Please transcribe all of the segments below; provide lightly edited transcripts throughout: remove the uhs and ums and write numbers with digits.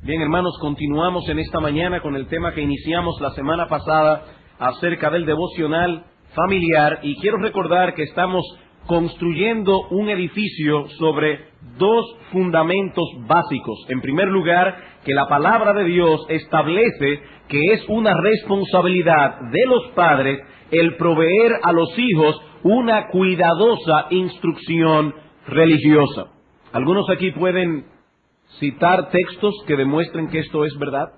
Bien, hermanos, continuamos en esta mañana con el tema que iniciamos la semana pasada acerca del devocional familiar, y quiero recordar que estamos construyendo un edificio sobre dos fundamentos básicos. En primer lugar, que la palabra de Dios establece que es una responsabilidad de los padres el proveer a los hijos una cuidadosa instrucción religiosa. Algunos aquí pueden citar textos que demuestren que esto es verdad.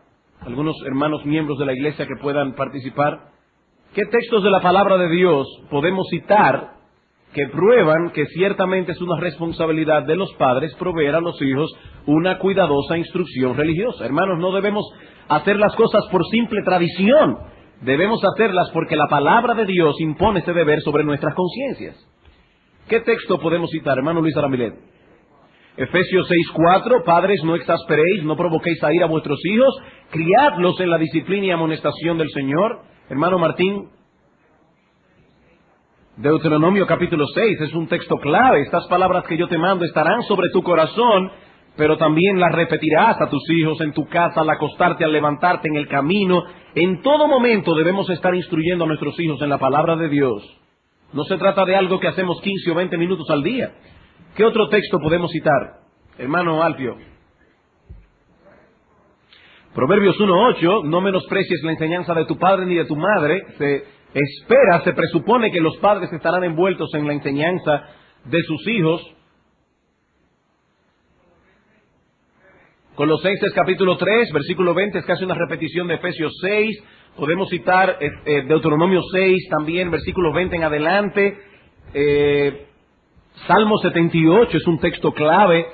Algunos hermanos miembros de la iglesia que puedan participar. ¿Qué textos de la palabra de Dios podemos citar que prueban que ciertamente es una responsabilidad de los padres proveer a los hijos una cuidadosa instrucción religiosa? Hermanos, no debemos hacer las cosas por simple tradición. Debemos hacerlas porque la palabra de Dios impone ese deber sobre nuestras conciencias. ¿Qué texto podemos citar, hermano Luis Aramilet? Efesios 6:4, padres, no exasperéis, no provoquéis a ira a vuestros hijos, criadlos en la disciplina y amonestación del Señor. Hermano Martín, Deuteronomio capítulo 6, es un texto clave. Estas palabras que yo te mando estarán sobre tu corazón, pero también las repetirás a tus hijos en tu casa, al acostarte, al levantarte, en el camino. En todo momento debemos estar instruyendo a nuestros hijos en la palabra de Dios. No se trata de algo que hacemos 15 o 20 minutos al día. ¿Qué otro texto podemos citar, hermano Alfio? Proverbios 1:8, no menosprecies la enseñanza de tu padre ni de tu madre. Se presupone que los padres estarán envueltos en la enseñanza de sus hijos. Colosenses capítulo 3, versículo 20, es casi una repetición de Efesios 6. Podemos citar Deuteronomio 6 también, versículo 20 en adelante. Salmo 78 es un texto clave.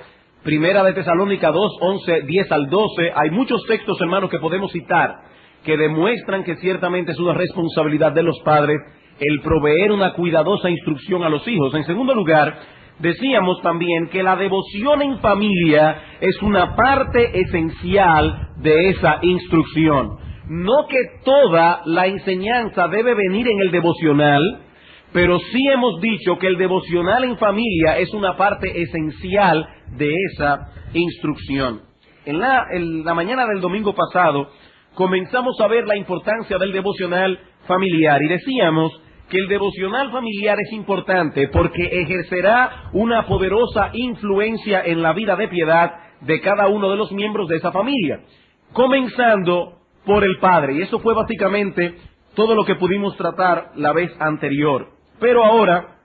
Primera de Tesalónica 2, 11, 10 al 12. Hay muchos textos, hermanos, que podemos citar que demuestran que ciertamente es una responsabilidad de los padres el proveer una cuidadosa instrucción a los hijos. En segundo lugar, decíamos también que la devoción en familia es una parte esencial de esa instrucción. No que toda la enseñanza debe venir en el devocional, pero sí hemos dicho que el devocional en familia es una parte esencial de esa instrucción. En la mañana del domingo pasado comenzamos a ver la importancia del devocional familiar y decíamos que el devocional familiar es importante porque ejercerá una poderosa influencia en la vida de piedad de cada uno de los miembros de esa familia, comenzando por el padre. Y eso fue básicamente todo lo que pudimos tratar la vez anterior. Pero ahora,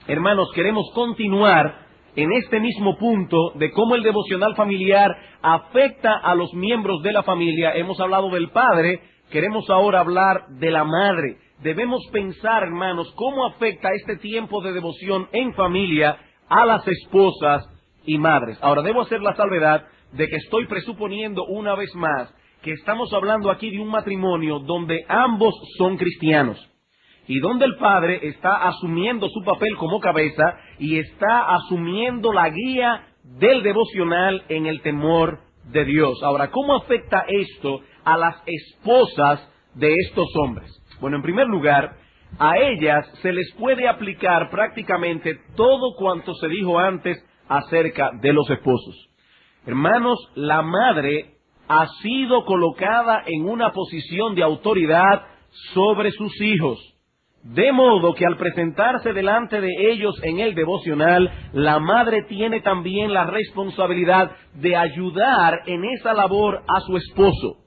hermanos, queremos continuar en este mismo punto de cómo el devocional familiar afecta a los miembros de la familia. Hemos hablado del padre, queremos ahora hablar de la madre. Debemos pensar, hermanos, cómo afecta este tiempo de devoción en familia a las esposas y madres. Ahora, debo hacer la salvedad de que estoy presuponiendo una vez más que estamos hablando aquí de un matrimonio donde ambos son cristianos y donde el padre está asumiendo su papel como cabeza y está asumiendo la guía del devocional en el temor de Dios. Ahora, ¿cómo afecta esto a las esposas de estos hombres? Bueno, en primer lugar, a ellas se les puede aplicar prácticamente todo cuanto se dijo antes acerca de los esposos. Hermanos, la madre ha sido colocada en una posición de autoridad sobre sus hijos, de modo que al presentarse delante de ellos en el devocional, la madre tiene también la responsabilidad de ayudar en esa labor a su esposo.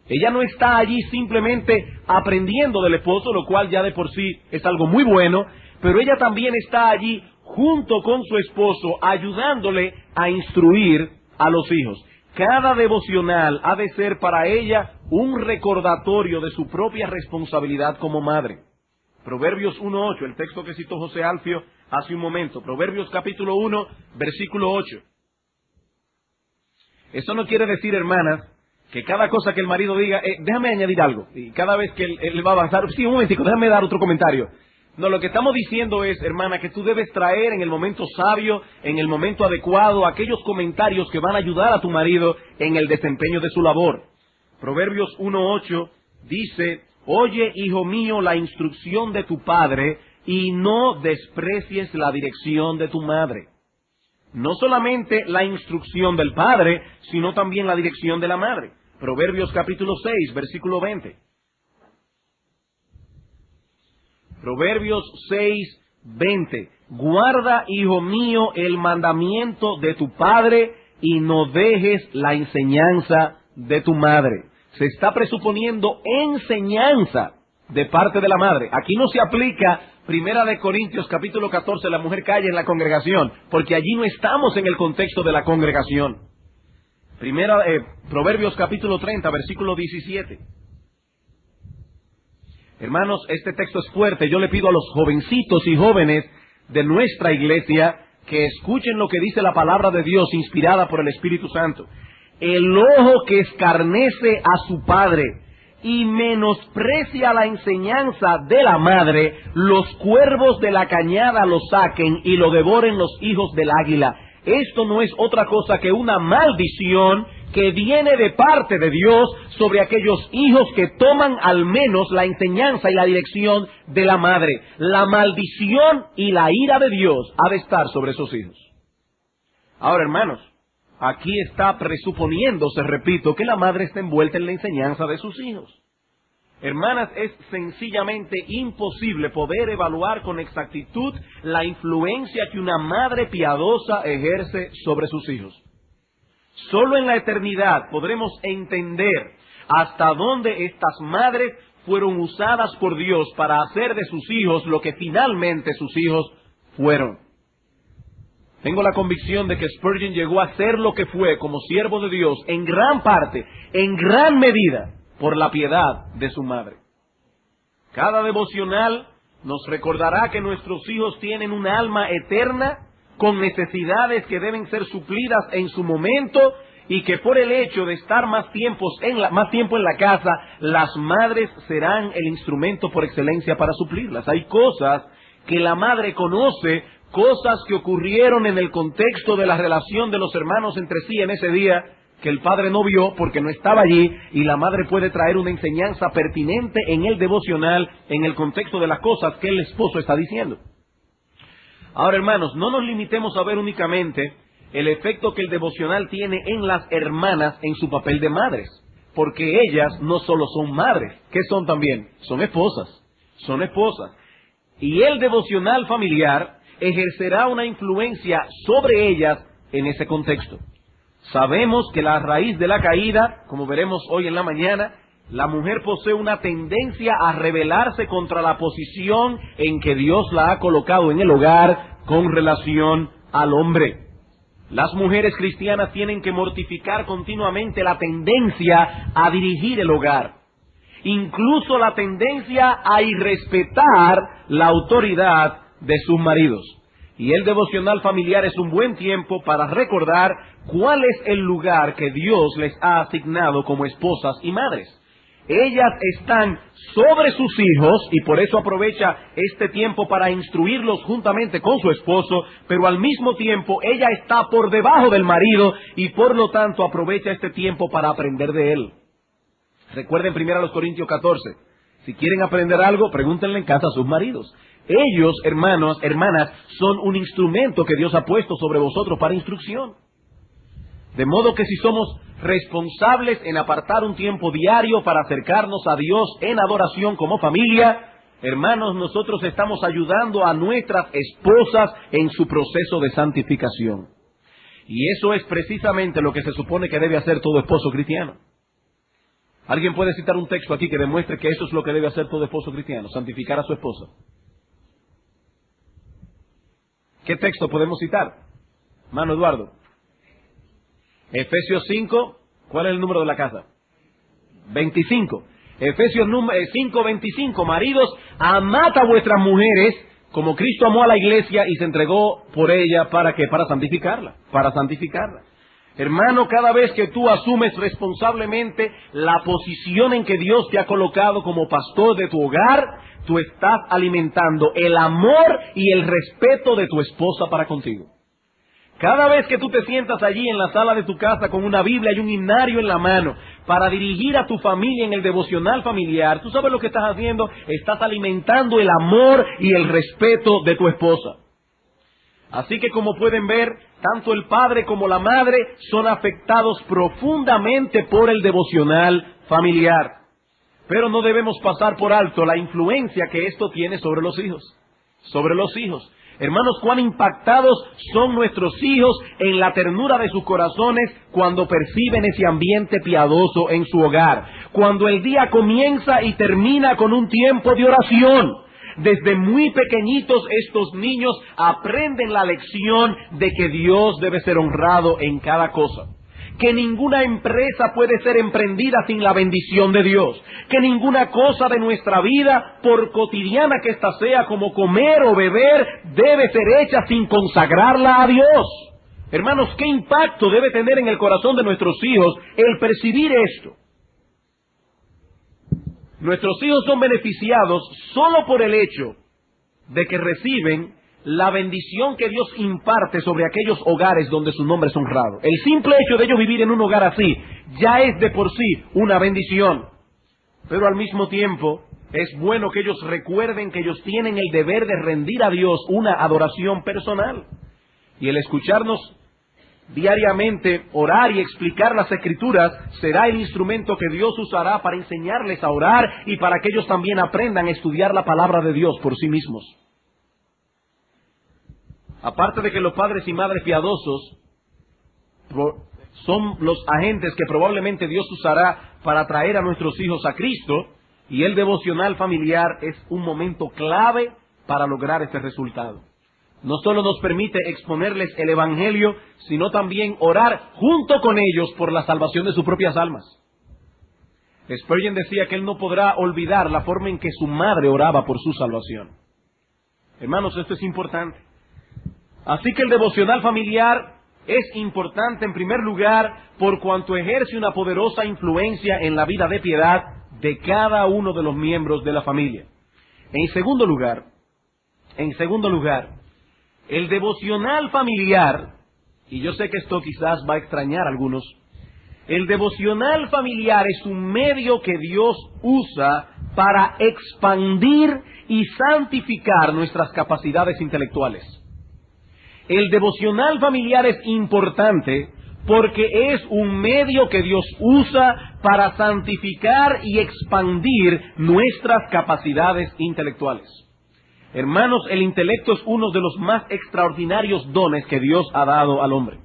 Ella no está allí simplemente aprendiendo del esposo, lo cual ya de por sí es algo muy bueno, pero ella también está allí junto con su esposo ayudándole a instruir a los hijos. Cada devocional ha de ser para ella un recordatorio de su propia responsabilidad como madre. Proverbios 1:8, el texto que citó José Alfio hace un momento. Proverbios capítulo 1, versículo 8. Eso no quiere decir, hermanas, que cada cosa que el marido diga, déjame añadir algo. Y cada vez que él va a avanzar, sí, un momentico, déjame dar otro comentario. No, lo que estamos diciendo es, hermana, que tú debes traer en el momento sabio, en el momento adecuado, aquellos comentarios que van a ayudar a tu marido en el desempeño de su labor. Proverbios 1:8 dice: oye, hijo mío, la instrucción de tu padre y no desprecies la dirección de tu madre. No solamente la instrucción del padre, sino también la dirección de la madre. Proverbios capítulo 6, versículo 20. Proverbios 6, 20. Guarda, hijo mío, el mandamiento de tu padre y no dejes la enseñanza de tu madre. Se está presuponiendo enseñanza de parte de la madre. Aquí no se aplica Primera de Corintios capítulo 14, la mujer calla en la congregación, porque allí no estamos en el contexto de la congregación. Proverbios capítulo 30, versículo 17. Hermanos, este texto es fuerte. Yo le pido a los jovencitos y jóvenes de nuestra iglesia que escuchen lo que dice la palabra de Dios inspirada por el Espíritu Santo. El ojo que escarnece a su padre y menosprecia la enseñanza de la madre, los cuervos de la cañada lo saquen y lo devoren los hijos del águila. Esto no es otra cosa que una maldición que viene de parte de Dios sobre aquellos hijos que toman al menos la enseñanza y la dirección de la madre. La maldición y la ira de Dios ha de estar sobre esos hijos. Ahora, hermanos, aquí está presuponiéndose, repito, que la madre está envuelta en la enseñanza de sus hijos. Hermanas, es sencillamente imposible poder evaluar con exactitud la influencia que una madre piadosa ejerce sobre sus hijos. Solo en la eternidad podremos entender hasta dónde estas madres fueron usadas por Dios para hacer de sus hijos lo que finalmente sus hijos fueron. Tengo la convicción de que Spurgeon llegó a ser lo que fue como siervo de Dios en gran parte, en gran medida, por la piedad de su madre. Cada devocional nos recordará que nuestros hijos tienen un alma eterna con necesidades que deben ser suplidas en su momento y que por el hecho de estar más tiempo en la casa, las madres serán el instrumento por excelencia para suplirlas. Hay cosas que la madre conoce, cosas que ocurrieron en el contexto de la relación de los hermanos entre sí en ese día, que el padre no vio porque no estaba allí, y la madre puede traer una enseñanza pertinente en el devocional, en el contexto de las cosas que el esposo está diciendo. Ahora, hermanos, no nos limitemos a ver únicamente el efecto que el devocional tiene en las hermanas en su papel de madres, porque ellas no solo son madres, ¿qué son también? Son esposas. Y el devocional familiar ejercerá una influencia sobre ellas en ese contexto. Sabemos que la raíz de la caída, como veremos hoy en la mañana, la mujer posee una tendencia a rebelarse contra la posición en que Dios la ha colocado en el hogar con relación al hombre. Las mujeres cristianas tienen que mortificar continuamente la tendencia a dirigir el hogar, incluso la tendencia a irrespetar la autoridad de sus maridos. Y el devocional familiar es un buen tiempo para recordar cuál es el lugar que Dios les ha asignado como esposas y madres. Ellas están sobre sus hijos y por eso aprovecha este tiempo para instruirlos juntamente con su esposo, pero al mismo tiempo ella está por debajo del marido y por lo tanto aprovecha este tiempo para aprender de él. Recuerden 1 Corintios 14, si quieren aprender algo, pregúntenle en casa a sus maridos. Ellos, hermanos, hermanas, son un instrumento que Dios ha puesto sobre vosotros para instrucción. De modo que si somos responsables en apartar un tiempo diario para acercarnos a Dios en adoración como familia, hermanos, nosotros estamos ayudando a nuestras esposas en su proceso de santificación. Y eso es precisamente lo que se supone que debe hacer todo esposo cristiano. ¿Alguien puede citar un texto aquí que demuestre que eso es lo que debe hacer todo esposo cristiano? Santificar a su esposa. ¿Qué texto podemos citar? Hermano Eduardo. Efesios 5, ¿cuál es el número de la casa? 25. Efesios 5, 25. Maridos, amad a vuestras mujeres como Cristo amó a la iglesia y se entregó por ella, ¿para qué? Para santificarla. Hermano, cada vez que tú asumes responsablemente la posición en que Dios te ha colocado como pastor de tu hogar, tú estás alimentando el amor y el respeto de tu esposa para contigo. Cada vez que tú te sientas allí en la sala de tu casa con una Biblia y un himnario en la mano para dirigir a tu familia en el devocional familiar, ¿tú sabes lo que estás haciendo? Estás alimentando el amor y el respeto de tu esposa. Así que, como pueden ver, tanto el padre como la madre son afectados profundamente por el devocional familiar. Pero no debemos pasar por alto la influencia que esto tiene sobre los hijos. Sobre los hijos. Hermanos, cuán impactados son nuestros hijos en la ternura de sus corazones cuando perciben ese ambiente piadoso en su hogar. Cuando el día comienza y termina con un tiempo de oración. Desde muy pequeñitos estos niños aprenden la lección de que Dios debe ser honrado en cada cosa. Que ninguna empresa puede ser emprendida sin la bendición de Dios. Que ninguna cosa de nuestra vida, por cotidiana que ésta sea, como comer o beber, debe ser hecha sin consagrarla a Dios. Hermanos, ¿qué impacto debe tener en el corazón de nuestros hijos el percibir esto? Nuestros hijos son beneficiados solo por el hecho de que reciben la bendición que Dios imparte sobre aquellos hogares donde su nombre es honrado. El simple hecho de ellos vivir en un hogar así ya es de por sí una bendición. Pero al mismo tiempo es bueno que ellos recuerden que ellos tienen el deber de rendir a Dios una adoración personal. Y el escucharnos diariamente orar y explicar las Escrituras será el instrumento que Dios usará para enseñarles a orar y para que ellos también aprendan a estudiar la palabra de Dios por sí mismos. Aparte de que los padres y madres piadosos son los agentes que probablemente Dios usará para traer a nuestros hijos a Cristo, y el devocional familiar es un momento clave para lograr este resultado. No solo nos permite exponerles el Evangelio, sino también orar junto con ellos por la salvación de sus propias almas. Spurgeon decía que él no podrá olvidar la forma en que su madre oraba por su salvación. Hermanos, esto es importante. Así que el devocional familiar es importante en primer lugar por cuanto ejerce una poderosa influencia en la vida de piedad de cada uno de los miembros de la familia. En segundo lugar, el devocional familiar, y yo sé que esto quizás va a extrañar a algunos, el devocional familiar es un medio que Dios usa para expandir y santificar nuestras capacidades intelectuales. El devocional familiar es importante porque es un medio que Dios usa para santificar y expandir nuestras capacidades intelectuales. Hermanos, el intelecto es uno de los más extraordinarios dones que Dios ha dado al hombre.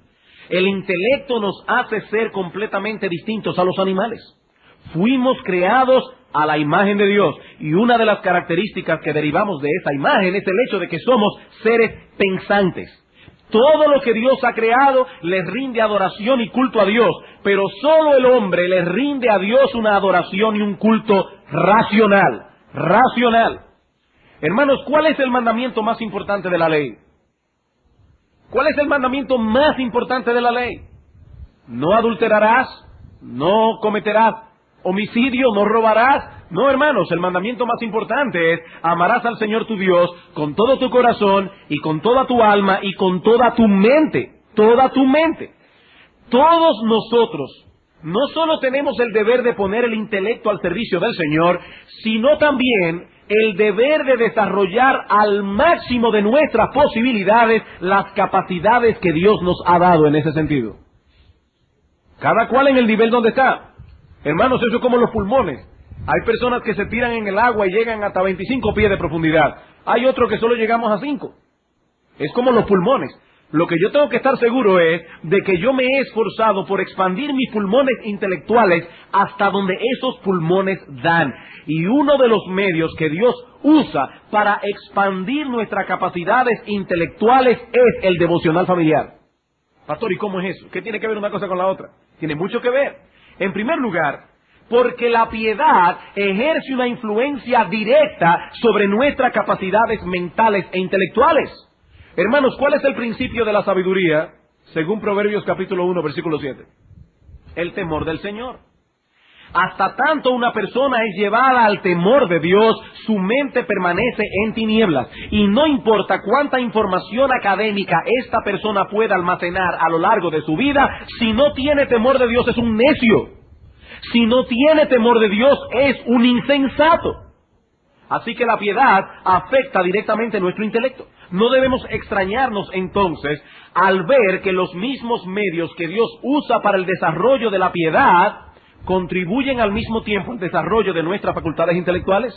El intelecto nos hace ser completamente distintos a los animales. Fuimos creados a la imagen de Dios, y una de las características que derivamos de esa imagen es el hecho de que somos seres pensantes. Todo lo que Dios ha creado le rinde adoración y culto a Dios, pero solo el hombre le rinde a Dios una adoración y un culto racional. Hermanos, ¿cuál es el mandamiento más importante de la ley? ¿Cuál es el mandamiento más importante de la ley? No adulterarás, no cometerás homicidio, no robarás. No, hermanos, el mandamiento más importante es: amarás al Señor tu Dios con todo tu corazón y con toda tu alma y con toda tu mente. Toda tu mente. Todos nosotros no solo tenemos el deber de poner el intelecto al servicio del Señor, sino también el deber de desarrollar al máximo de nuestras posibilidades las capacidades que Dios nos ha dado en ese sentido. Cada cual en el nivel donde está. Hermanos, eso es como los pulmones. Hay personas que se tiran en el agua y llegan hasta 25 pies de profundidad. Hay otros que solo llegamos a 5. Es como los pulmones. Lo que yo tengo que estar seguro es de que yo me he esforzado por expandir mis pulmones intelectuales hasta donde esos pulmones dan. Y uno de los medios que Dios usa para expandir nuestras capacidades intelectuales es el devocional familiar. Pastor, ¿y cómo es eso? ¿Qué tiene que ver una cosa con la otra? Tiene mucho que ver. En primer lugar, porque la piedad ejerce una influencia directa sobre nuestras capacidades mentales e intelectuales. Hermanos, ¿cuál es el principio de la sabiduría? Según Proverbios capítulo 1, versículo 7. El temor del Señor. Hasta tanto una persona es llevada al temor de Dios, su mente permanece en tinieblas. Y no importa cuánta información académica esta persona pueda almacenar a lo largo de su vida, si no tiene temor de Dios es un necio. Si no tiene temor de Dios es un insensato. Así que la piedad afecta directamente nuestro intelecto. No debemos extrañarnos entonces al ver que los mismos medios que Dios usa para el desarrollo de la piedad contribuyen al mismo tiempo al desarrollo de nuestras facultades intelectuales.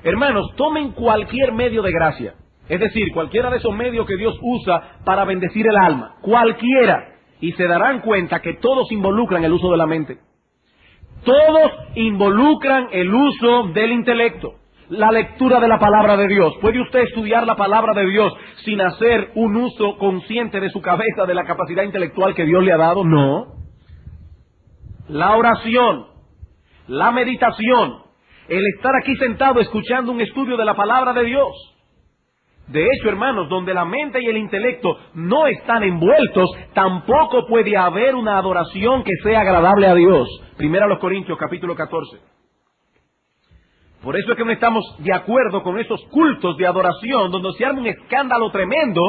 Hermanos, tomen cualquier medio de gracia, es decir, cualquiera de esos medios que Dios usa para bendecir el alma, cualquiera, y se darán cuenta que todos involucran el uso de la mente. Todos involucran el uso del intelecto, la lectura de la palabra de Dios. ¿Puede usted estudiar la palabra de Dios sin hacer un uso consciente de su cabeza, de la capacidad intelectual que Dios le ha dado? No. La oración, la meditación, el estar aquí sentado escuchando un estudio de la palabra de Dios. De hecho, hermanos, donde la mente y el intelecto no están envueltos, tampoco puede haber una adoración que sea agradable a Dios. Primera a los Corintios, capítulo 14. Por eso es que no estamos de acuerdo con esos cultos de adoración, donde se arma un escándalo tremendo,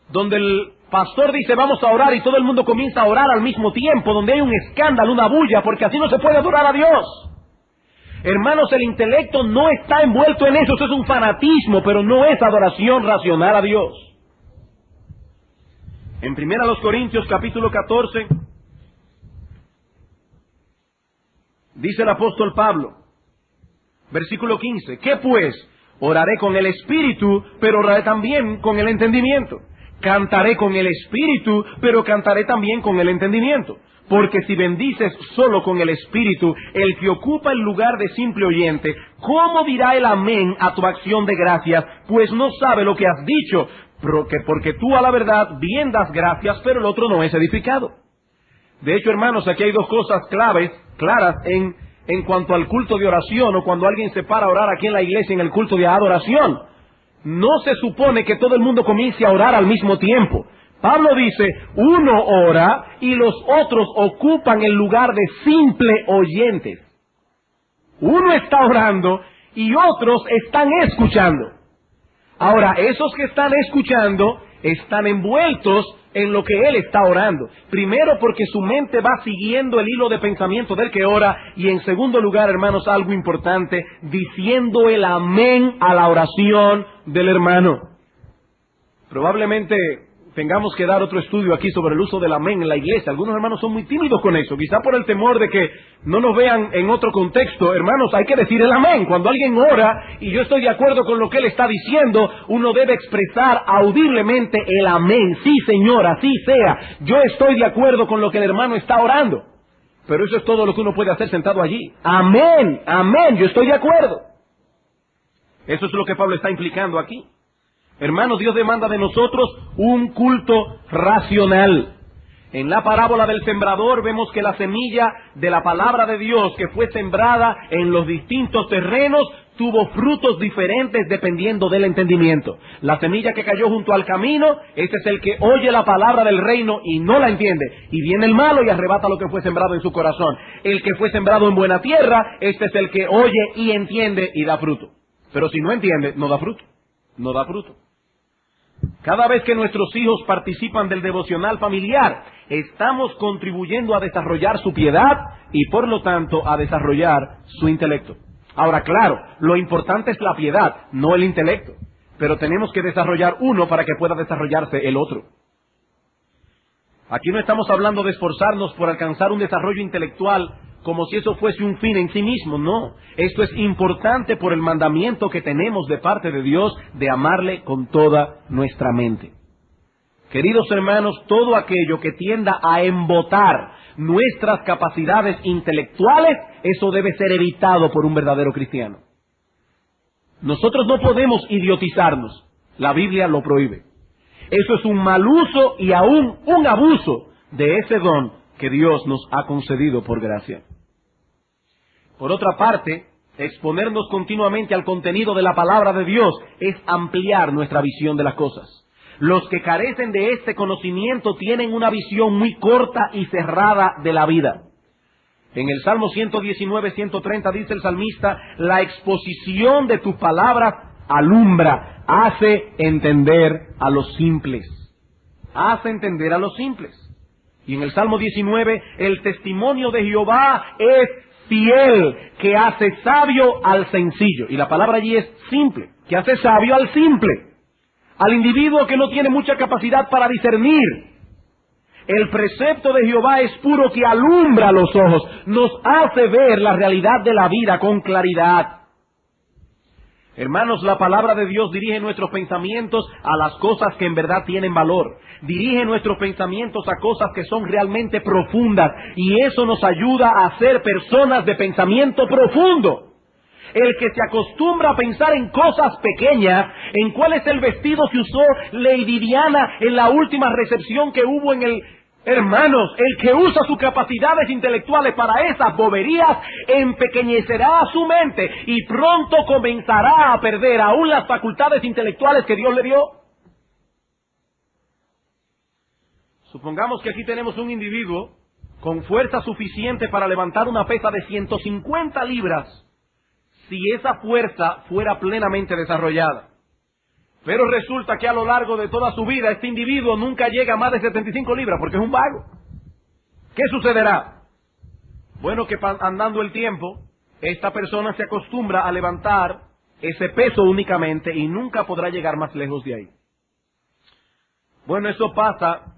donde el pastor dice vamos a orar y todo el mundo comienza a orar al mismo tiempo, donde hay un escándalo, una bulla, porque así no se puede adorar a Dios. Hermanos, el intelecto no está envuelto en eso es un fanatismo, pero no es adoración racional a Dios. En Primera a los Corintios, capítulo 14, dice el apóstol Pablo, versículo 15, ¿qué pues? Oraré con el espíritu, pero oraré también con el entendimiento. Cantaré con el espíritu, pero cantaré también con el entendimiento. Porque si bendices solo con el espíritu, el que ocupa el lugar de simple oyente, ¿cómo dirá el amén a tu acción de gracias? Pues no sabe lo que has dicho, porque tú a la verdad bien das gracias, pero el otro no es edificado. De hecho, hermanos, aquí hay dos cosas claras en cuanto al culto de oración, o cuando alguien se para a orar aquí en la iglesia en el culto de adoración. No se supone que todo el mundo comience a orar al mismo tiempo. Pablo dice, uno ora y los otros ocupan el lugar de simple oyentes. Uno está orando y otros están escuchando. Ahora, esos que están escuchando están envueltos en lo que él está orando. Primero, porque su mente va siguiendo el hilo de pensamiento del que ora, y en segundo lugar, hermanos, algo importante, diciendo el amén a la oración del hermano. Probablemente tengamos que dar otro estudio aquí sobre el uso del amén en la iglesia. Algunos hermanos son muy tímidos con eso, quizá por el temor de que no nos vean en otro contexto. Hermanos, hay que decir el amén. Cuando alguien ora y yo estoy de acuerdo con lo que él está diciendo, uno debe expresar audiblemente el amén. Sí, Señor, así sea. Yo estoy de acuerdo con lo que el hermano está orando. Pero eso es todo lo que uno puede hacer sentado allí. Amén, amén, yo estoy de acuerdo. Eso es lo que Pablo está implicando aquí. Hermanos, Dios demanda de nosotros un culto racional. En la parábola del sembrador vemos que la semilla de la palabra de Dios que fue sembrada en los distintos terrenos tuvo frutos diferentes dependiendo del entendimiento. La semilla que cayó junto al camino, ese es el que oye la palabra del reino y no la entiende. Y viene el malo y arrebata lo que fue sembrado en su corazón. El que fue sembrado en buena tierra, este es el que oye y entiende y da fruto. Pero si no entiende, no da fruto. No da fruto. Cada vez que nuestros hijos participan del devocional familiar, estamos contribuyendo a desarrollar su piedad y por lo tanto a desarrollar su intelecto. Ahora, claro, lo importante es la piedad, no el intelecto, pero tenemos que desarrollar uno para que pueda desarrollarse el otro. Aquí no estamos hablando de esforzarnos por alcanzar un desarrollo intelectual como si eso fuese un fin en sí mismo, no. Esto es importante por el mandamiento que tenemos de parte de Dios de amarle con toda nuestra mente. Queridos hermanos, todo aquello que tienda a embotar nuestras capacidades intelectuales, eso debe ser evitado por un verdadero cristiano. Nosotros no podemos idiotizarnos. La Biblia lo prohíbe. Eso es un mal uso y aún un abuso de ese don que Dios nos ha concedido por gracia. Por otra parte, exponernos continuamente al contenido de la palabra de Dios es ampliar nuestra visión de las cosas. Los que carecen de este conocimiento tienen una visión muy corta y cerrada de la vida. En el Salmo 119, 130 dice el salmista: la exposición de tus palabras alumbra, hace entender a los simples. Hace entender a los simples. Y en el Salmo 19, el testimonio de Jehová es fiel, que hace sabio al sencillo. Y la palabra allí es simple, que hace sabio al simple, al individuo que no tiene mucha capacidad para discernir. El precepto de Jehová es puro, que alumbra los ojos, nos hace ver la realidad de la vida con claridad. Hermanos, la palabra de Dios dirige nuestros pensamientos a las cosas que en verdad tienen valor. Dirige nuestros pensamientos a cosas que son realmente profundas, y eso nos ayuda a ser personas de pensamiento profundo. El que se acostumbra a pensar en cosas pequeñas, en cuál es el vestido que usó Lady Diana en la última recepción que hubo en el... Hermanos, el que usa sus capacidades intelectuales para esas boberías, empequeñecerá su mente y pronto comenzará a perder aún las facultades intelectuales que Dios le dio. Supongamos que aquí tenemos un individuo con fuerza suficiente para levantar una pesa de 150 libras, si esa fuerza fuera plenamente desarrollada. Pero resulta que a lo largo de toda su vida este individuo nunca llega a más de 75 libras porque es un vago. ¿Qué sucederá? Bueno, que andando el tiempo, esta persona se acostumbra a levantar ese peso únicamente y nunca podrá llegar más lejos de ahí. Bueno, eso pasa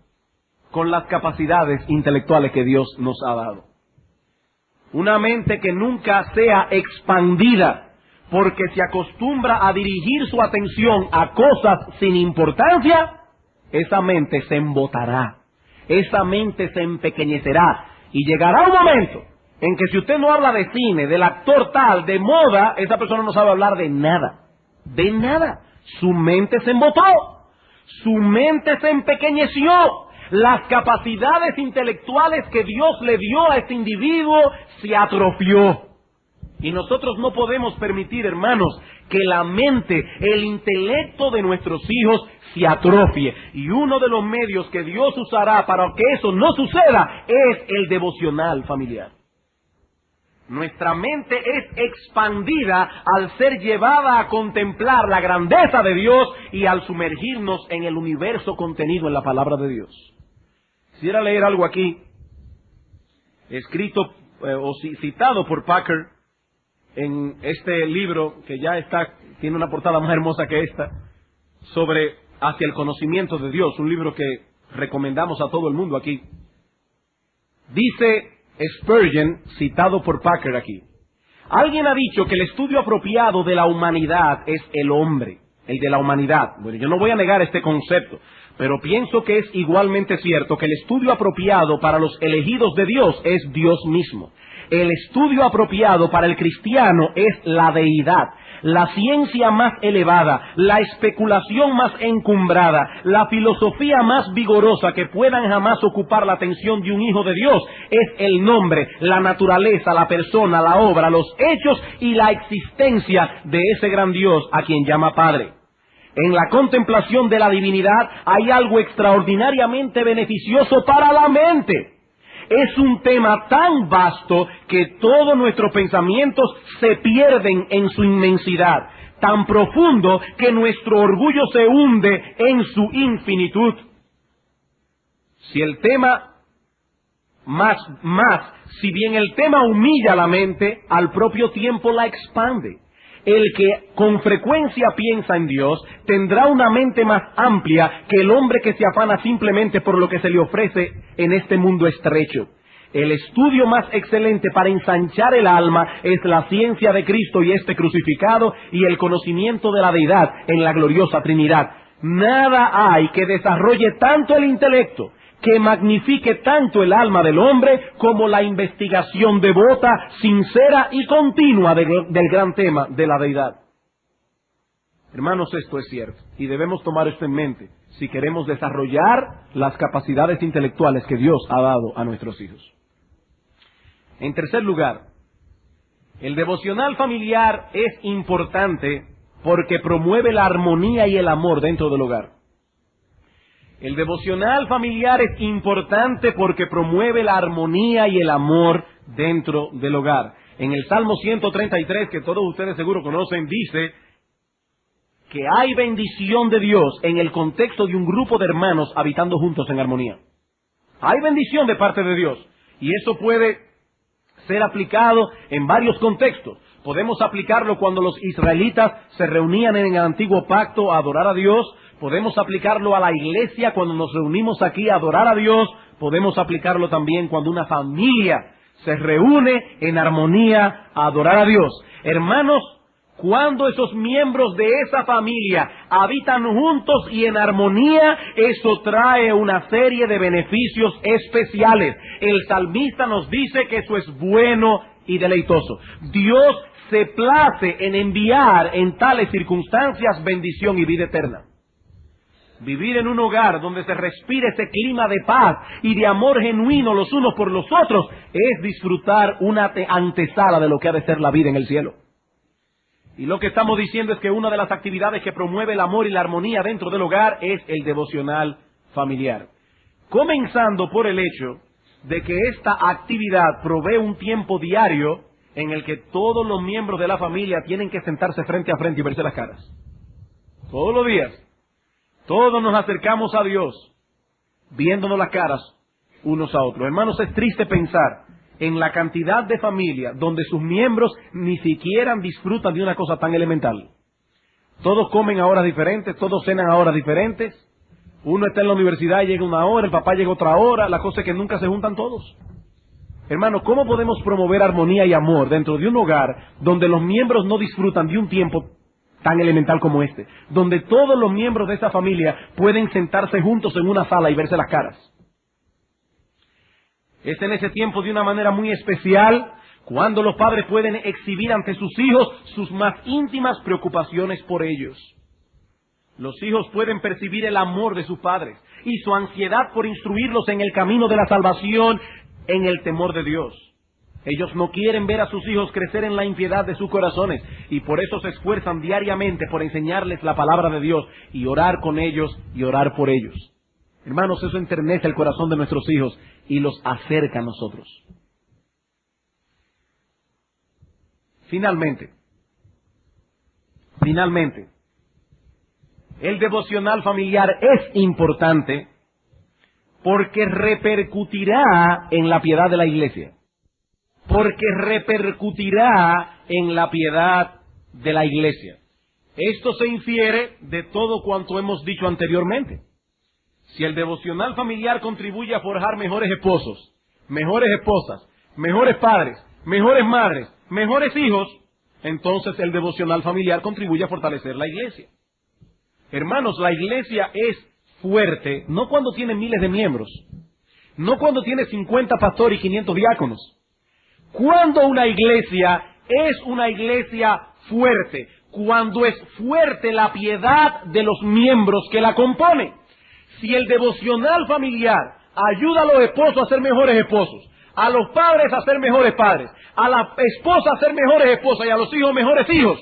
con las capacidades intelectuales que Dios nos ha dado. Una mente que nunca sea expandida, porque se acostumbra a dirigir su atención a cosas sin importancia, esa mente se embotará, esa mente se empequeñecerá, y llegará un momento en que si usted no habla de cine, del actor tal, de moda, esa persona no sabe hablar de nada, de nada. Su mente se embotó, su mente se empequeñeció. Las capacidades intelectuales que Dios le dio a este individuo se atrofió. Y nosotros no podemos permitir, hermanos, que la mente, el intelecto de nuestros hijos se atrofie. Y uno de los medios que Dios usará para que eso no suceda es el devocional familiar. Nuestra mente es expandida al ser llevada a contemplar la grandeza de Dios y al sumergirnos en el universo contenido en la palabra de Dios. Quisiera leer algo aquí, escrito o citado por Packer en este libro que ya tiene una portada más hermosa que esta, sobre Hacia el conocimiento de Dios, un libro que recomendamos a todo el mundo aquí. Dice Spurgeon, citado por Packer aquí: alguien ha dicho que el estudio apropiado de la humanidad es el hombre, el de la humanidad. Bueno, yo no voy a negar este concepto, pero pienso que es igualmente cierto que el estudio apropiado para los elegidos de Dios es Dios mismo. El estudio apropiado para el cristiano es la deidad, la ciencia más elevada, la especulación más encumbrada, la filosofía más vigorosa que puedan jamás ocupar la atención de un hijo de Dios. Es el nombre, la naturaleza, la persona, la obra, los hechos y la existencia de ese gran Dios a quien llama Padre. En la contemplación de la divinidad hay algo extraordinariamente beneficioso para la mente. Es un tema tan vasto que todos nuestros pensamientos se pierden en su inmensidad, tan profundo que nuestro orgullo se hunde en su infinitud. Si bien el tema humilla la mente, al propio tiempo la expande. El que con frecuencia piensa en Dios tendrá una mente más amplia que el hombre que se afana simplemente por lo que se le ofrece en este mundo estrecho. El estudio más excelente para ensanchar el alma es la ciencia de Cristo y este crucificado y el conocimiento de la deidad en la gloriosa Trinidad. Nada hay que desarrolle tanto el intelecto, que magnifique tanto el alma del hombre, como la investigación devota, sincera y continua del gran tema de la deidad. Hermanos, esto es cierto, y debemos tomar esto en mente si queremos desarrollar las capacidades intelectuales que Dios ha dado a nuestros hijos. En tercer lugar, el devocional familiar es importante porque promueve la armonía y el amor dentro del hogar. El devocional familiar es importante porque promueve la armonía y el amor dentro del hogar. En el Salmo 133, que todos ustedes seguro conocen, dice que hay bendición de Dios en el contexto de un grupo de hermanos habitando juntos en armonía. Hay bendición de parte de Dios, y eso puede ser aplicado en varios contextos. Podemos aplicarlo cuando los israelitas se reunían en el antiguo pacto a adorar a Dios. Podemos aplicarlo a la iglesia cuando nos reunimos aquí a adorar a Dios. Podemos aplicarlo también cuando una familia se reúne en armonía a adorar a Dios. Hermanos, cuando esos miembros de esa familia habitan juntos y en armonía, eso trae una serie de beneficios especiales. El salmista nos dice que eso es bueno y deleitoso. Dios se place en enviar en tales circunstancias bendición y vida eterna. Vivir en un hogar donde se respire ese clima de paz y de amor genuino los unos por los otros es disfrutar una antesala de lo que ha de ser la vida en el cielo. Y lo que estamos diciendo es que una de las actividades que promueve el amor y la armonía dentro del hogar es el devocional familiar. Comenzando por el hecho de que esta actividad provee un tiempo diario en el que todos los miembros de la familia tienen que sentarse frente a frente y verse las caras. Todos los días. Todos nos acercamos a Dios viéndonos las caras unos a otros. Hermanos, es triste pensar en la cantidad de familias donde sus miembros ni siquiera disfrutan de una cosa tan elemental. Todos comen a horas diferentes, todos cenan a horas diferentes. Uno está en la universidad y llega una hora, el papá llega otra hora. La cosa es que nunca se juntan todos. Hermanos, ¿cómo podemos promover armonía y amor dentro de un hogar donde los miembros no disfrutan de un tiempo tan elemental como este? Donde todos los miembros de esa familia pueden sentarse juntos en una sala y verse las caras. Es en ese tiempo de una manera muy especial cuando los padres pueden exhibir ante sus hijos sus más íntimas preocupaciones por ellos. Los hijos pueden percibir el amor de sus padres y su ansiedad por instruirlos en el camino de la salvación, en el temor de Dios. Ellos no quieren ver a sus hijos crecer en la impiedad de sus corazones y por eso se esfuerzan diariamente por enseñarles la palabra de Dios y orar con ellos y orar por ellos. Hermanos, eso enternece el corazón de nuestros hijos y los acerca a nosotros. Finalmente, el devocional familiar es importante porque repercutirá en la piedad de la iglesia. Porque repercutirá en la piedad de la iglesia. Esto se infiere de todo cuanto hemos dicho anteriormente. Si el devocional familiar contribuye a forjar mejores esposos, mejores esposas, mejores padres, mejores madres, mejores hijos, entonces el devocional familiar contribuye a fortalecer la iglesia. Hermanos, la iglesia es fuerte no cuando tiene miles de miembros, no cuando tiene 50 pastores y 500 diáconos. Cuando una iglesia es una iglesia fuerte, cuando es fuerte la piedad de los miembros que la componen. Si el devocional familiar ayuda a los esposos a ser mejores esposos, a los padres a ser mejores padres, a la esposa a ser mejores esposas y a los hijos mejores hijos,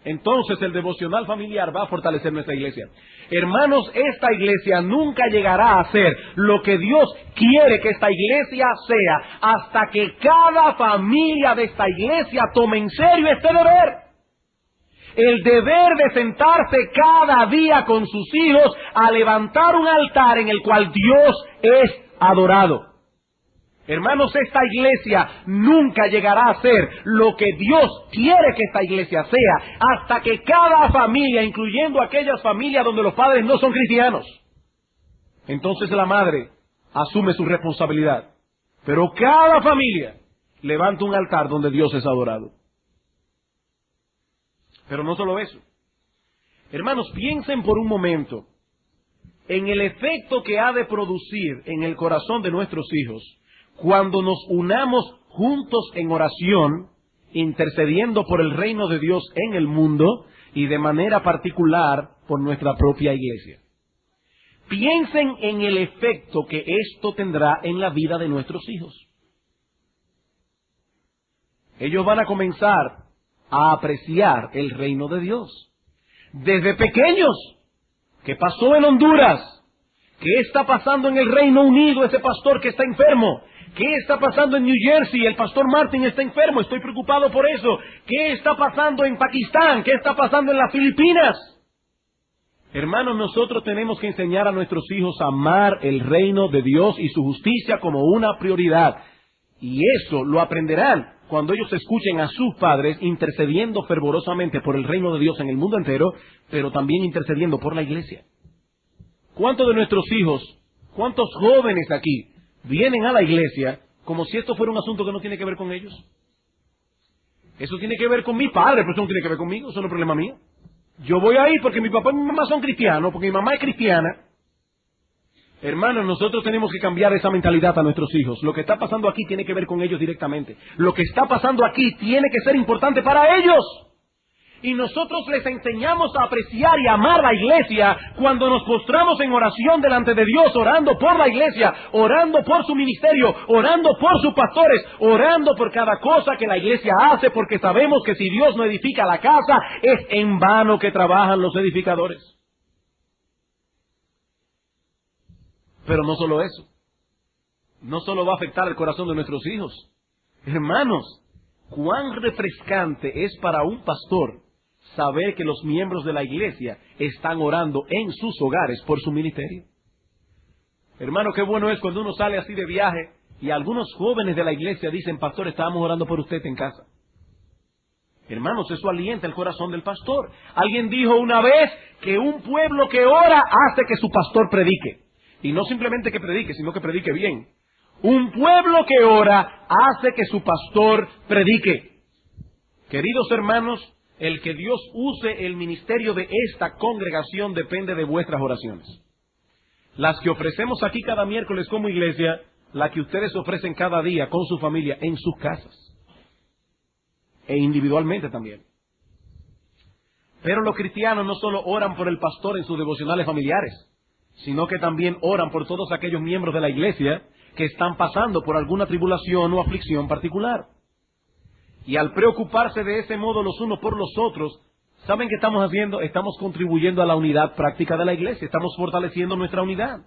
entonces el devocional familiar va a fortalecer nuestra iglesia. Hermanos, esta iglesia nunca llegará a ser lo que Dios quiere que esta iglesia sea hasta que cada familia de esta iglesia tome en serio este deber. El deber de sentarse cada día con sus hijos a levantar un altar en el cual Dios es adorado. Hermanos, esta iglesia nunca llegará a ser lo que Dios quiere que esta iglesia sea hasta que cada familia, incluyendo aquellas familias donde los padres no son cristianos, entonces la madre asume su responsabilidad. Pero cada familia levanta un altar donde Dios es adorado. Pero no solo eso. Hermanos, piensen por un momento en el efecto que ha de producir en el corazón de nuestros hijos cuando nos unamos juntos en oración, intercediendo por el reino de Dios en el mundo y de manera particular por nuestra propia iglesia. Piensen en el efecto que esto tendrá en la vida de nuestros hijos. Ellos van a comenzar a apreciar el reino de Dios. Desde pequeños. ¿Qué pasó en Honduras? ¿Qué está pasando en el Reino Unido, ese pastor que está enfermo? ¿Qué está pasando en New Jersey? El pastor Martin está enfermo, estoy preocupado por eso. ¿Qué está pasando en Pakistán? ¿Qué está pasando en las Filipinas? Hermanos, nosotros tenemos que enseñar a nuestros hijos a amar el reino de Dios y su justicia como una prioridad. Y eso lo aprenderán cuando ellos escuchen a sus padres intercediendo fervorosamente por el reino de Dios en el mundo entero, pero también intercediendo por la iglesia. ¿Cuántos de nuestros hijos, cuántos jóvenes aquí vienen a la iglesia como si esto fuera un asunto que no tiene que ver con ellos? Eso tiene que ver con mi padre, pero eso no tiene que ver conmigo, eso no es problema mío. Yo voy ahí porque mi papá y mi mamá son cristianos, porque mi mamá es cristiana. Hermanos, nosotros tenemos que cambiar esa mentalidad a nuestros hijos. Lo que está pasando aquí tiene que ver con ellos directamente. Lo que está pasando aquí tiene que ser importante para ellos. Y nosotros les enseñamos a apreciar y amar la iglesia cuando nos postramos en oración delante de Dios, orando por la iglesia, orando por su ministerio, orando por sus pastores, orando por cada cosa que la iglesia hace, porque sabemos que si Dios no edifica la casa, es en vano que trabajan los edificadores. Pero no solo eso. No solo va a afectar el corazón de nuestros hijos. Hermanos, cuán refrescante es para un pastor saber que los miembros de la iglesia están orando en sus hogares por su ministerio. Hermano, qué bueno es cuando uno sale así de viaje y algunos jóvenes de la iglesia dicen: pastor, estábamos orando por usted en casa. Hermanos, eso alienta el corazón del pastor. Alguien dijo una vez que un pueblo que ora hace que su pastor predique. Y no simplemente que predique, sino que predique bien. Un pueblo que ora hace que su pastor predique. Queridos hermanos, el que Dios use el ministerio de esta congregación depende de vuestras oraciones. Las que ofrecemos aquí cada miércoles como iglesia, la que ustedes ofrecen cada día con su familia en sus casas. E individualmente también. Pero los cristianos no solo oran por el pastor en sus devocionales familiares, sino que también oran por todos aquellos miembros de la iglesia que están pasando por alguna tribulación o aflicción particular. Y al preocuparse de ese modo los unos por los otros, ¿saben qué estamos haciendo? Estamos contribuyendo a la unidad práctica de la iglesia, estamos fortaleciendo nuestra unidad.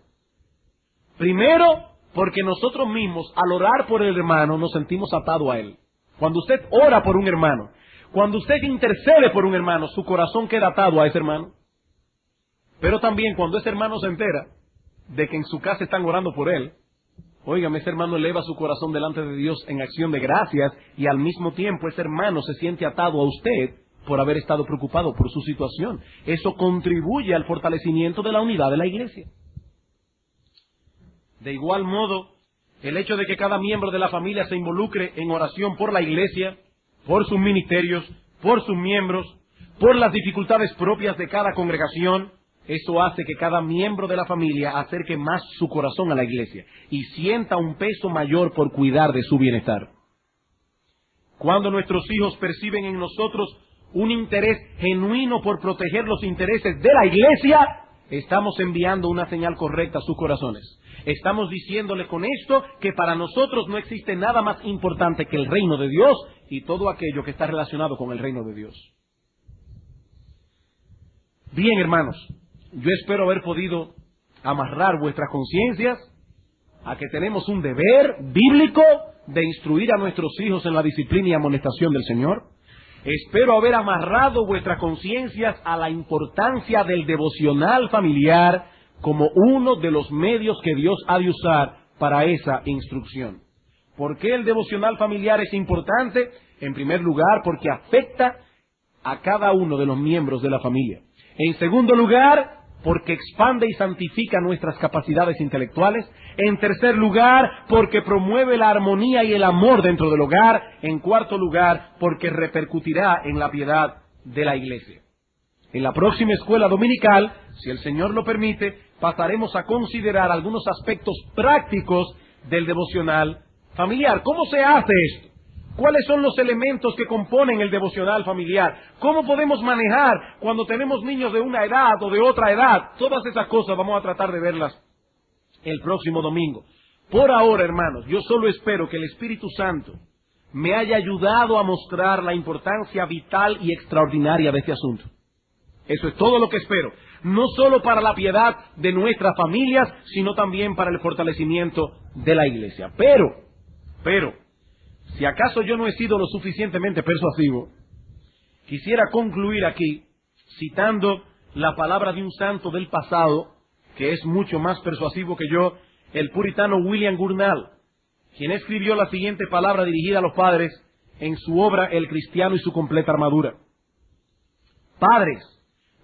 Primero, porque nosotros mismos, al orar por el hermano, nos sentimos atados a él. Cuando usted ora por un hermano, cuando usted intercede por un hermano, su corazón queda atado a ese hermano. Pero también cuando ese hermano se entera de que en su casa están orando por él, óigame, ese hermano eleva su corazón delante de Dios en acción de gracias y al mismo tiempo ese hermano se siente atado a usted por haber estado preocupado por su situación. Eso contribuye al fortalecimiento de la unidad de la iglesia. De igual modo, el hecho de que cada miembro de la familia se involucre en oración por la iglesia, por sus ministerios, por sus miembros, por las dificultades propias de cada congregación, eso hace que cada miembro de la familia acerque más su corazón a la iglesia y sienta un peso mayor por cuidar de su bienestar. Cuando nuestros hijos perciben en nosotros un interés genuino por proteger los intereses de la iglesia, estamos enviando una señal correcta a sus corazones. Estamos diciéndole con esto que para nosotros no existe nada más importante que el reino de Dios y todo aquello que está relacionado con el reino de Dios. Bien, hermanos, yo espero haber podido amarrar vuestras conciencias a que tenemos un deber bíblico de instruir a nuestros hijos en la disciplina y amonestación del Señor. Espero haber amarrado vuestras conciencias a la importancia del devocional familiar como uno de los medios que Dios ha de usar para esa instrucción. ¿Por qué el devocional familiar es importante? En primer lugar, porque afecta a cada uno de los miembros de la familia. En segundo lugar, porque expande y santifica nuestras capacidades intelectuales. En tercer lugar, porque promueve la armonía y el amor dentro del hogar. En cuarto lugar, porque repercutirá en la piedad de la iglesia. En la próxima escuela dominical, si el Señor lo permite, pasaremos a considerar algunos aspectos prácticos del devocional familiar. ¿Cómo se hace esto? ¿Cuáles son los elementos que componen el devocional familiar? ¿Cómo podemos manejar cuando tenemos niños de una edad o de otra edad? Todas esas cosas vamos a tratar de verlas el próximo domingo. Por ahora, hermanos, yo solo espero que el Espíritu Santo me haya ayudado a mostrar la importancia vital y extraordinaria de este asunto. Eso es todo lo que espero. no solo para la piedad de nuestras familias, sino también para el fortalecimiento de la iglesia. Pero, si acaso yo no he sido lo suficientemente persuasivo, quisiera concluir aquí citando la palabra de un santo del pasado, que es mucho más persuasivo que yo, el puritano William Gurnall, quien escribió la siguiente palabra dirigida a los padres en su obra El cristiano y su completa armadura. Padres,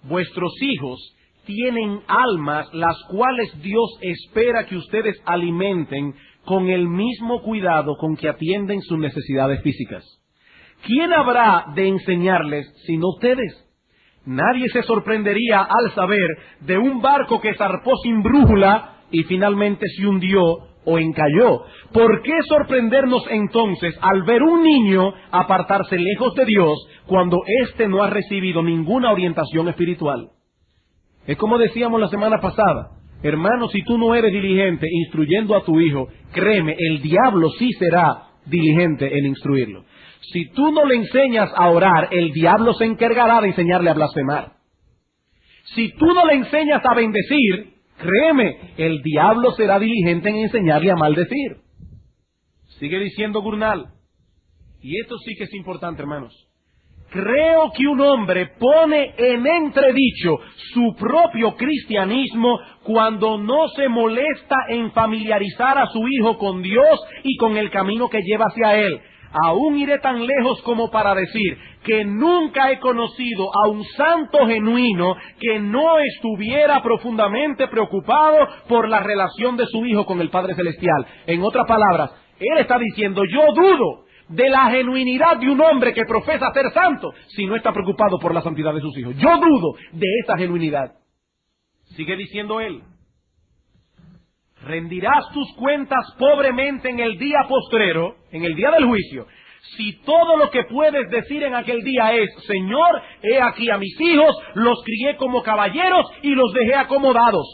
vuestros hijos tienen almas las cuales Dios espera que ustedes alimenten con el mismo cuidado con que atienden sus necesidades físicas. ¿Quién habrá de enseñarles sino ustedes? Nadie se sorprendería al saber de un barco que zarpó sin brújula y finalmente se hundió o encalló. ¿Por qué sorprendernos entonces al ver un niño apartarse lejos de Dios cuando éste no ha recibido ninguna orientación espiritual? Es como decíamos la semana pasada, hermano, si tú no eres diligente instruyendo a tu hijo, créeme, el diablo sí será diligente en instruirlo. Si tú no le enseñas a orar, el diablo se encargará de enseñarle a blasfemar. Si tú no le enseñas a bendecir, créeme, el diablo será diligente en enseñarle a maldecir. Sigue diciendo Gurnall, y esto sí que es importante, hermanos. Creo que un hombre pone en entredicho su propio cristianismo cuando no se molesta en familiarizar a su hijo con Dios y con el camino que lleva hacia Él. Aún iré tan lejos como para decir que nunca he conocido a un santo genuino que no estuviera profundamente preocupado por la relación de su hijo con el Padre Celestial. En otras palabras, él está diciendo, yo dudo de la genuinidad de un hombre que profesa ser santo si no está preocupado por la santidad de sus hijos. Yo dudo de esa genuinidad. Sigue diciendo él, rendirás tus cuentas pobremente en el día postrero, en el día del juicio, si todo lo que puedes decir en aquel día es, Señor, he aquí a mis hijos, los crié como caballeros y los dejé acomodados.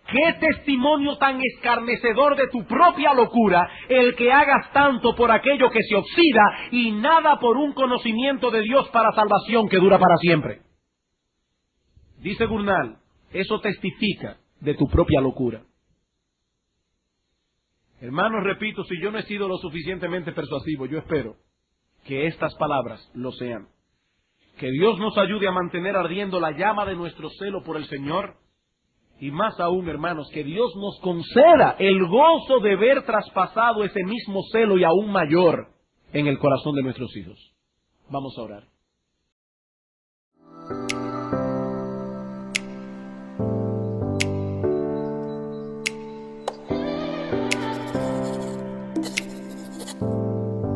¡Qué testimonio tan escarnecedor de tu propia locura el que hagas tanto por aquello que se oxida y nada por un conocimiento de Dios para salvación que dura para siempre! Dice Gurnall, eso testifica de tu propia locura. Hermanos, repito, si yo no he sido lo suficientemente persuasivo, yo espero que estas palabras lo sean. Que Dios nos ayude a mantener ardiendo la llama de nuestro celo por el Señor. Y más aún, hermanos, que Dios nos conceda el gozo de ver traspasado ese mismo celo y aún mayor en el corazón de nuestros hijos. Vamos a orar.